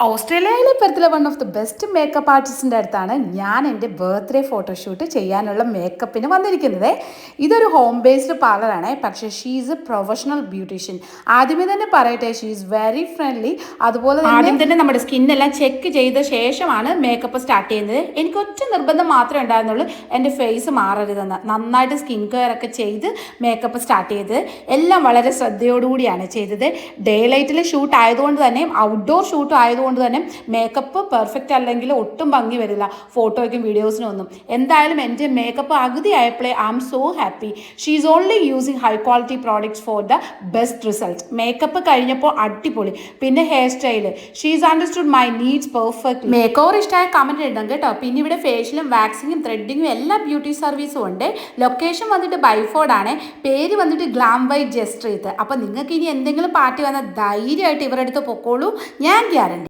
ഓസ്ട്രേലിയയിലെ പെർത്തിലെ one of the best makeup ആർട്ടിസ്റ്റിൻ്റെ അടുത്താണ് ഞാൻ എൻ്റെ ബർത്ത്ഡേ ഫോട്ടോഷൂട്ട് ചെയ്യാനുള്ള മേക്കപ്പിന് വന്നിരിക്കുന്നത്. ഇതൊരു ഹോം ബേസ്ഡ് പാർലറാണ്, പക്ഷേ she is A professional beautician. ആദ്യമേ തന്നെ പറയട്ടെ, ഷീ ഈസ് വെരി ഫ്രണ്ട്ലി. അതുപോലെ ആദ്യം തന്നെ നമ്മുടെ സ്കിന്നെല്ലാം ചെക്ക് ചെയ്ത ശേഷമാണ് മേക്കപ്പ് സ്റ്റാർട്ട് ചെയ്യുന്നത്. എനിക്ക് ഒറ്റ നിർബന്ധം മാത്രമേ ഉണ്ടായിരുന്നുള്ളൂ, എൻ്റെ ഫേസ് മാറരുതെന്ന്. നന്നായിട്ട് സ്കിൻ കെയർ ഒക്കെ ചെയ്ത് മേക്കപ്പ് സ്റ്റാർട്ട് ചെയ്തത്. എല്ലാം വളരെ ശ്രദ്ധയോടുകൂടിയാണ് ചെയ്തത്. ഡേ ലൈറ്റിൽ ഷൂട്ട് ആയതുകൊണ്ട് തന്നെ, ഔട്ട്ഡോർ ഷൂട്ടും ആയതുകൊണ്ട് തന്നെ മേക്കപ്പ് പെർഫെക്റ്റ് അല്ലെങ്കിൽ ഒട്ടും ഭംഗി വരില്ല ഫോട്ടോയ്ക്കും വീഡിയോസിനും ഒന്നും. എന്തായാലും എൻ്റെ മേക്കപ്പ് അഗതി ആയപ്പോഴേ I am so happy. She is only using high quality products for the best result. Makeup കഴിഞ്ഞപ്പോൾ അടിപൊളി. പിന്നെ hair style, she is understood my needs perfect. Makeover ഇഷ്ടമായ കമൻറ്റ് ഇടണം കേട്ടോ. പിന്നെ ഇവിടെ ഫേഷ്യലും വാക്സിങ്ങും ത്രെഡിങ്ങും എല്ലാ ബ്യൂട്ടി സർവീസും ഉണ്ട്. ലൊക്കേഷൻ വന്നിട്ട് ബൈഫോർഡ് ആണ്, പേര് വന്നിട്ട് ഗ്ലാം ബൈ ജസ്ട്രീത്ത്. അപ്പോൾ നിങ്ങൾക്ക് ഇനി എന്തെങ്കിലും പാർട്ടി വന്നാൽ ധൈര്യമായിട്ട് ഇവരുടെ അടുത്ത് പൊക്കോളൂ, ഞാൻ ഗ്യാരണ്ടി.